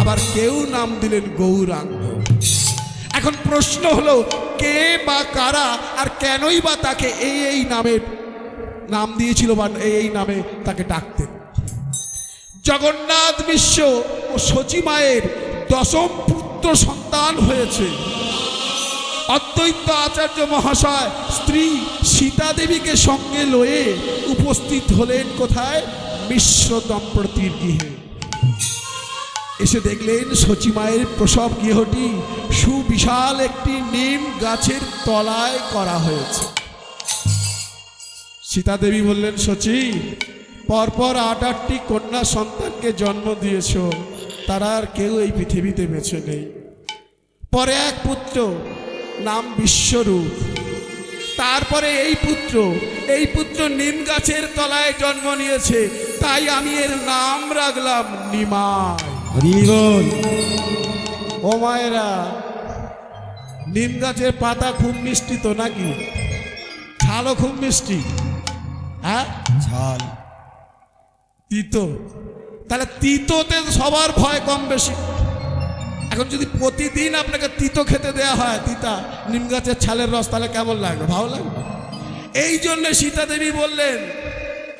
আবার কেউ নাম দিলেন গৌরাঙ্গ। এখন প্রশ্ন হলো, কে বা কারা আর কেনই বা তাকে এই নামের নাম দিয়েছিল বা এই নামে তাকে ডাকতেন? জগন্নাথ বিশ্ব ও শচী মায়ের দশম পুত্র সন্তান হয়েছে। অদ্বৈত আচার্য মহাশয় স্ত্রী সীতা দেবীকে সঙ্গে লয়ে উপস্থিত হলেন কোথায়? মিশ্র দম্পতির গৃহে। এসে দেখলেন শচী মায়ের প্রসব গৃহটি সুবিশাল একটি নিম গাছের তলায় করা হয়েছে। সীতা দেবী বললেন, শচী, পরপর ৮-৮টি কন্যা সন্তানকে জন্ম দিয়েছ, তারা আর কেউ এই পৃথিবীতে বেঁচে নেই। পরে এক পুত্র, নাম বিশ্বরূপ। তারপরে এই পুত্র নিম গাছের তলায় জন্ম নিয়েছে, তাই আমি এর নাম রাখলাম নিমাই। ও মায়েরা, নিম গাছের পাতা খুব মিষ্টি তো নাকি? ছালও খুব মিষ্টি? হ্যাঁ, ঝাল, তিতো। তাহলে তিতোতে সবার ভয় কম বেশি। এখন যদি প্রতিদিন আপনাকে তিতো খেতে দেয়া হয়, তিতা নিম গাছের ছালের রস, তাহলে কেমন লাগবে? ভালো লাগবে। এই জন্য সীতা দেবী বললেন,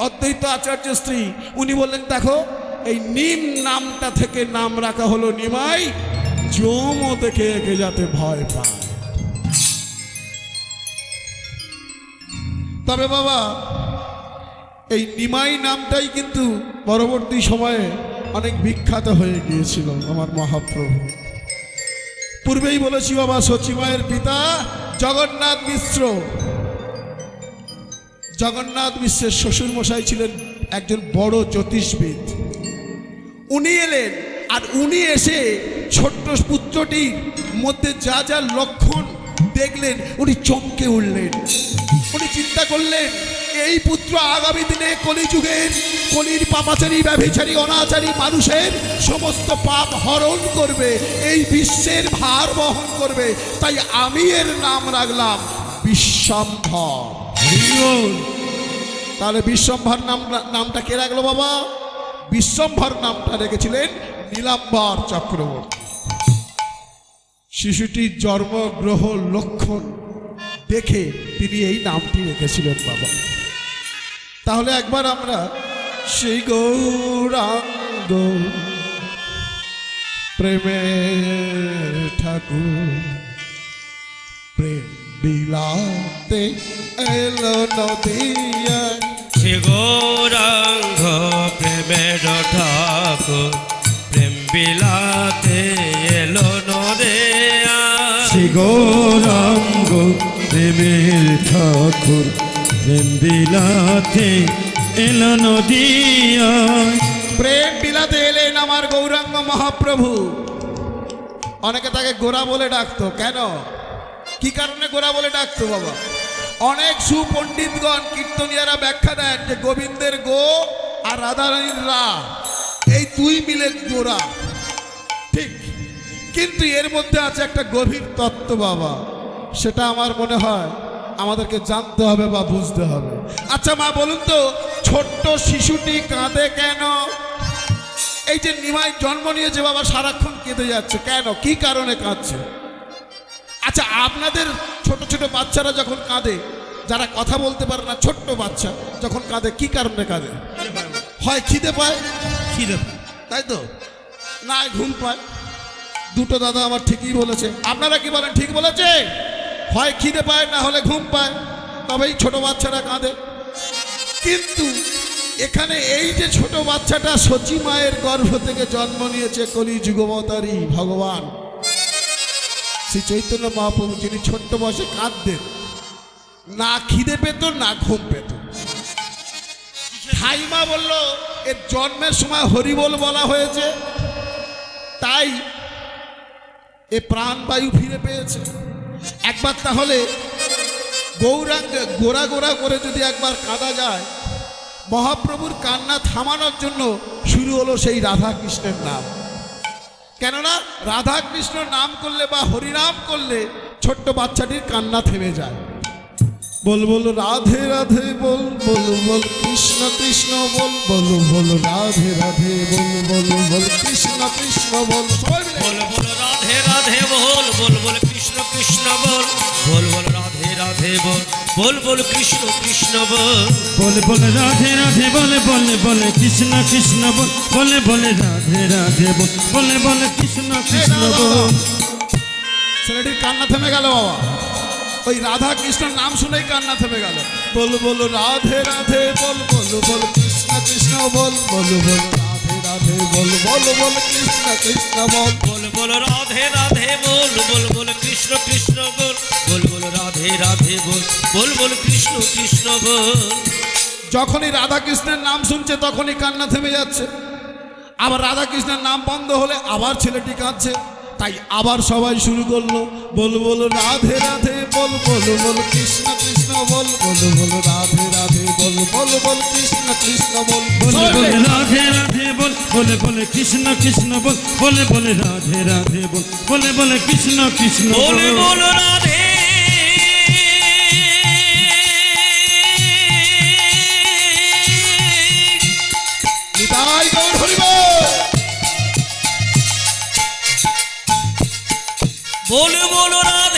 অদ্বৈত আচার্য স্ত্রী, উনি বললেন, দেখো এই নিম নামটা থেকে নাম রাখা হলো নিমাই, যমও দেখে একে যাতে ভয় পায়। তবে বাবা, এই নিমাই নামটাই কিন্তু পরবর্তী সময়ে অনেক বিখ্যাত হয়ে গিয়েছিল আমার মহাপ্রভু। পূর্বেই বলেছি বাবা, শচী মায়ের পিতা জগন্নাথ মিশ্র। জগন্নাথ মিশ্রের শ্বশুর মশাই ছিলেন একজন বড় জ্যোতিষবিদ। উনি এলেন, আর উনি এসে ছোট্ট পুত্রটির মধ্যে যা যা লক্ষণ দেখলেন, উনি চমকে উঠলেন। উনি চিন্তা করলেন, এই পুত্র আগামী দিনে কলিযুগের কলির পাপাচারী, ব্যভিচারী, অনাচারী মানুষের সমস্ত পাপ হরণ করবে, এই বিশ্বের ভার বহন করবে, তাই আমি এর নাম রাখলাম বিশ্বম্ভর। তাহলে বিশ্বম্ভর নামটা কে রাখলো বাবা? বিশ্বম্ভর নামটা রেখেছিলেন নীলাম্বর চক্রবর্তী। শিশুটির জন্মগ্রহ লক্ষণ দেখে তিনি এই নামটি রেখেছিলেন বাবা। তাহলে একবার আমরা সেই গৌরাঙ্গ প্রেমের ঠাকুর প্রেম বিলাতে এলো নদিয়া। শ্রী গৌরাঙ্গ প্রেমের ঠাকুর প্রেম বিলাতে এলো নদিয়া। শ্রী গৌরাঙ্গ প্রেমের ঠাকুর প্রেম বিলাতে এলো নদিয়া। প্রেম বিলাতে এলেন আমার গৌরাঙ্গ মহাপ্রভু। অনেকে তাকে গোরা বলে ডাকতো। কেন, কি কারণে গোরা বলে ডাকতো বাবা? অনেক সুপণ্ডিতগণ, কীর্তনিয়ারা ব্যাখ্যা দেন যে গোবিন্দের গো আর রাধারানীর রা, এই দুই মিলে গোরা। ঠিক, কিন্তু এর মধ্যে আছে একটা গভীর তত্ত্ব বাবা, সেটা আমার মনে হয় আমাদেরকে জানতে হবে বা বুঝতে হবে। আচ্ছা মা বলুন তো, ছোট্ট শিশুটি কাঁদে কেন? এই যে নিমাই জন্ম নিয়েছে বাবা, সারাক্ষণ কেঁদে যাচ্ছে কেন? কি কারণে কাঁদছে? আচ্ছা, আপনাদের ছোট ছোট বাচ্চারা যখন কাঁদে, যারা কথা বলতে পারে না, ছোট্ট বাচ্চা যখন কাঁদে, কি কারণে কাঁদে? হয় খিদে পায়, তাই তো, না ঘুম পায়। দুটো দাদা আমার ঠিকই বলেছে। আপনারা কি বলেন? ঠিক বলেছে। হয় খিদে পায়, না হলে ঘুম পায়, তবেই ছোট বাচ্চারা কাঁদে। কিন্তু এখানে এই যে ছোট বাচ্চাটা শচী মায়ের গর্ভ থেকে জন্ম নিয়েছে কলি যুগবতারী ভগবান শ্রী চৈতন্য মহাপ্রভু, যিনি ছোট্ট বয়সে কাঁদতেন, না খিদে পেত না ঘুম পেত। ঠাইমা বলল, এর জন্মের সময় হরিবোল বলা হয়েছে, তাই এ প্রাণবায়ু ফিরে পেয়েছে। একবার তাহলে গৌরাঙ্গে গোড়া গোড়া করে যদি একবার কাঁদা যায়, মহাপ্রভুর কান্না থামানোর জন্য শুরু হলো সেই রাধা কৃষ্ণের নাম। কেননা রাধা কৃষ্ণ নাম করলে বা হরিনাম করলে ছোট্ট বাচ্চাটির কান্না থেমে যায়। বল বল রাধে রাধে বল বল বল কৃষ্ণ কৃষ্ণ বল বল বল রাধে রাধে বল বল বল কৃষ্ণ কৃষ্ণ বল সবাই মিলে বল বল রাধে রাধে বল বল বল কৃষ্ণ কৃষ্ণ বল বল বল রাধে রাধে বল বল বল কৃষ্ণ কৃষ্ণ বল বলে বলে রাধে রাধে বলে বলে বলে কৃষ্ণ কৃষ্ণ বল বলে বলে রাধে রাধে বল বলে বলে কৃষ্ণ কৃষ্ণ বল। ছেলেটির কান্না থেমে গেল বাবা, ওই রাধা কৃষ্ণর নাম শুনেই কান্না থেমে গেল। বল বল রাধে রাধে বল বল বল কৃষ্ণ কৃষ্ণ বল বল বল রাধে রাধে বল বল বল কৃষ্ণ কৃষ্ণ বল বল বল রাধে রাধে বল বল বল কৃষ্ণ কৃষ্ণ বল বল বল রাধে রাধে বল বল বল কৃষ্ণ কৃষ্ণ বল। যখনই রাধা কৃষ্ণের নাম শুনছে তখনই কান্না থেমে যাচ্ছে, আবার রাধা কৃষ্ণের নাম বন্ধ হলে আবার ছেলেটি কাঁদছে। তাই আবার সবাই শুরু করলো বল বল রাধে রাধে বল বল বল কৃষ্ণ কৃষ্ণ বল বল বল রাধে রাধে বল বল বল কৃষ্ণ কৃষ্ণ বল বলে বলে রাধে রাধে বল বলে বলে কৃষ্ণ কৃষ্ণ বল বলে বলে রাধে রাধে বল বলে বলে কৃষ্ণ কৃষ্ণ বল বল। বল রাধে নিতাই গৌর হরি বল। বল বল রাধে